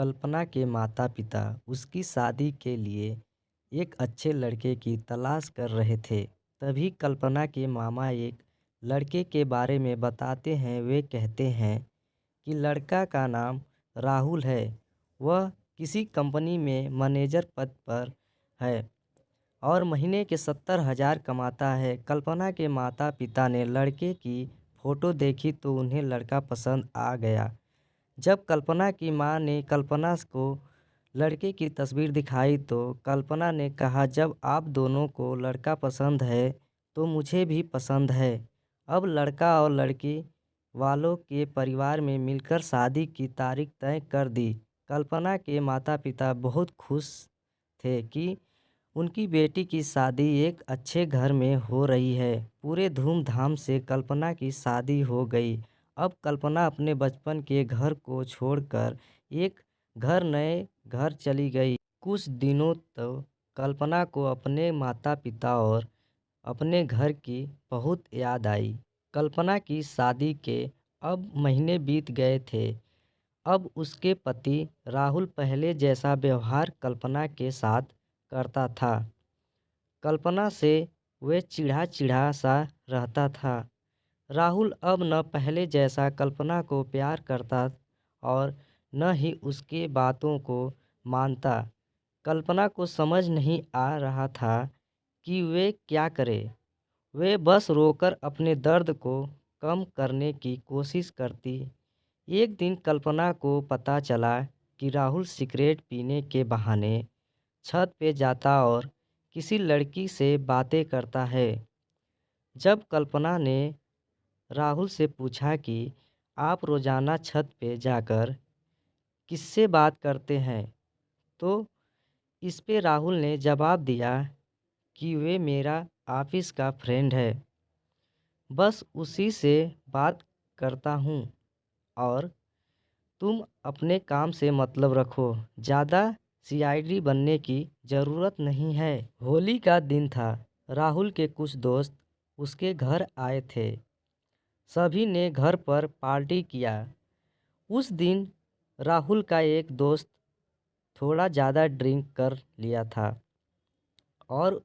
कल्पना के माता-पिता उसकी शादी के लिए एक अच्छे लड़के की तलाश कर रहे थे। तभी कल्पना के मामा एक लड़के के बारे में बताते हैं। वे कहते हैं कि लड़का का नाम राहुल है। वह किसी कंपनी में मैनेजर पद पर है और महीने के 70,000 कमाता है। कल्पना के माता-पिता ने लड़के की फ़ोटो देखी तो उन्हें लड़का पसंद आ गया। जब कल्पना की मां ने कल्पना को लड़के की तस्वीर दिखाई तो कल्पना ने कहा, जब आप दोनों को लड़का पसंद है तो मुझे भी पसंद है। अब लड़का और लड़की वालों के परिवार में मिलकर शादी की तारीख तय कर दी। कल्पना के माता-पिता बहुत खुश थे कि उनकी बेटी की शादी एक अच्छे घर में हो रही है। पूरे धूमधाम से कल्पना की शादी हो गई। अब कल्पना अपने बचपन के घर को छोड़कर एक नए घर चली गई। कुछ दिनों तो कल्पना को अपने माता-पिता और अपने घर की बहुत याद आई। कल्पना की शादी के अब महीने बीत गए थे। अब उसके पति राहुल पहले जैसा व्यवहार कल्पना के साथ करता था। कल्पना से वे चिढ़ा-चिढ़ा सा रहता था। राहुल अब न पहले जैसा कल्पना को प्यार करता और न ही उसके बातों को मानता। कल्पना को समझ नहीं आ रहा था कि वे क्या करे। वे बस रोकर अपने दर्द को कम करने की कोशिश करती। एक दिन कल्पना को पता चला कि राहुल सिगरेट पीने के बहाने छत पे जाता और किसी लड़की से बातें करता है। जब कल्पना ने राहुल से पूछा कि आप रोजाना छत पे जाकर किससे बात करते हैं, तो इस पे राहुल ने जवाब दिया कि वे मेरा ऑफिस का फ्रेंड है, बस उसी से बात करता हूँ और तुम अपने काम से मतलब रखो, ज़्यादा सीआईडी बनने की ज़रूरत नहीं है। होली का दिन था। राहुल के कुछ दोस्त उसके घर आए थे। सभी ने घर पर पार्टी किया। उस दिन राहुल का एक दोस्त थोड़ा ज़्यादा ड्रिंक कर लिया था और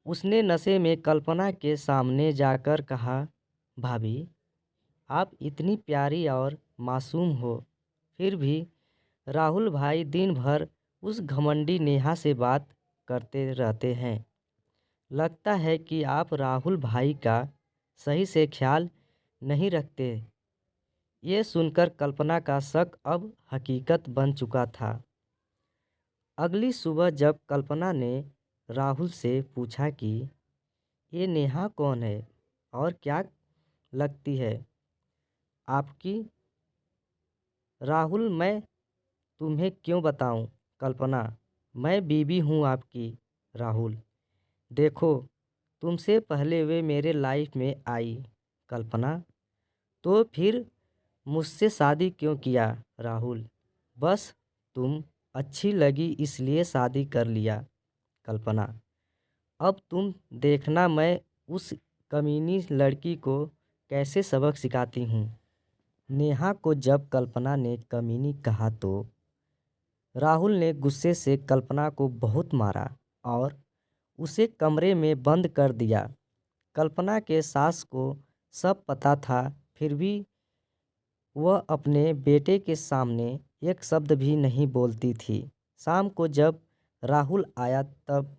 उसने नशे में कल्पना के सामने जाकर कहा, भाभी, आप इतनी प्यारी और मासूम हो, फिर भी राहुल भाई दिन भर उस घमंडी नेहा से बात करते रहते हैं। लगता है कि आप राहुल भाई का सही से ख्याल नहीं रखते। ये सुनकर कल्पना का शक अब हकीकत बन चुका था। अगली सुबह जब कल्पना ने राहुल से पूछा कि ये नेहा कौन है और क्या लगती है आपकी? राहुल, मैं तुम्हें क्यों बताऊं? कल्पना, मैं बीवी हूं आपकी। राहुल, देखो, तुमसे पहले वे मेरे लाइफ में आई। कल्पना, तो फिर मुझसे शादी क्यों किया? राहुल, बस तुम अच्छी लगी इसलिए शादी कर लिया। कल्पना, अब तुम देखना मैं उस कमीनी लड़की को कैसे सबक सिखाती हूँ। नेहा को जब कल्पना ने कमीनी कहा तो राहुल ने गुस्से से कल्पना को बहुत मारा और उसे कमरे में बंद कर दिया। कल्पना के सास को सब पता था, फिर भी वह अपने बेटे के सामने एक शब्द भी नहीं बोलती थी। शाम को जब राहुल आया तब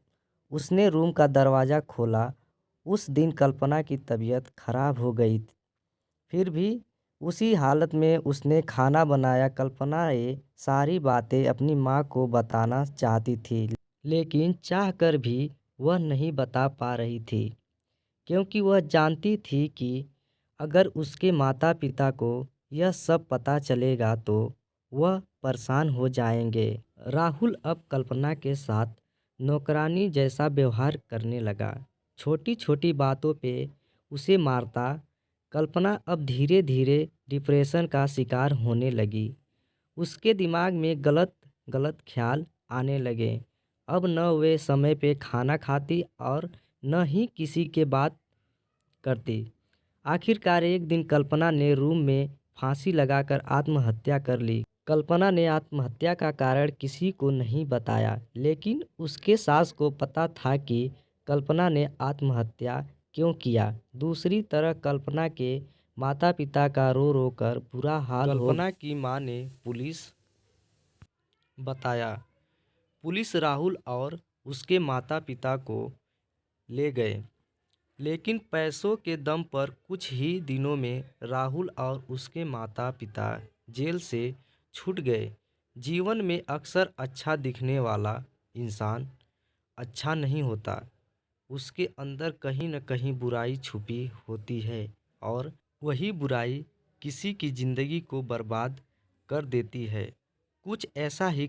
उसने रूम का दरवाज़ा खोला। उस दिन कल्पना की तबीयत खराब हो गई, फिर भी उसी हालत में उसने खाना बनाया। कल्पना ये सारी बातें अपनी माँ को बताना चाहती थी, लेकिन चाहकर भी वह नहीं बता पा रही थी, क्योंकि वह जानती थी कि अगर उसके माता-पिता को यह सब पता चलेगा तो वह परेशान हो जाएंगे। राहुल अब कल्पना के साथ नौकरानी जैसा व्यवहार करने लगा। छोटी-छोटी बातों पे उसे मारता। कल्पना अब धीरे-धीरे डिप्रेशन का शिकार होने लगी। उसके दिमाग में गलत ख्याल आने लगे। अब न वे समय पे खाना खाती और न ही किसी के बात करती। आखिरकार एक दिन कल्पना ने रूम में फांसी लगाकर आत्महत्या कर ली। कल्पना ने आत्महत्या का कारण किसी को नहीं बताया, लेकिन उसके सास को पता था कि कल्पना ने आत्महत्या क्यों किया। दूसरी तरफ कल्पना के माता-पिता का रो रो कर बुरा हाल हो। कल्पना की मां ने पुलिस बताया। पुलिस राहुल और उसके माता-पिता को ले गए, लेकिन पैसों के दम पर कुछ ही दिनों में राहुल और उसके माता-पिता जेल से छूट गए। जीवन में अक्सर अच्छा दिखने वाला इंसान अच्छा नहीं होता। उसके अंदर कहीं न कहीं बुराई छुपी होती है और वही बुराई किसी की ज़िंदगी को बर्बाद कर देती है। कुछ ऐसा ही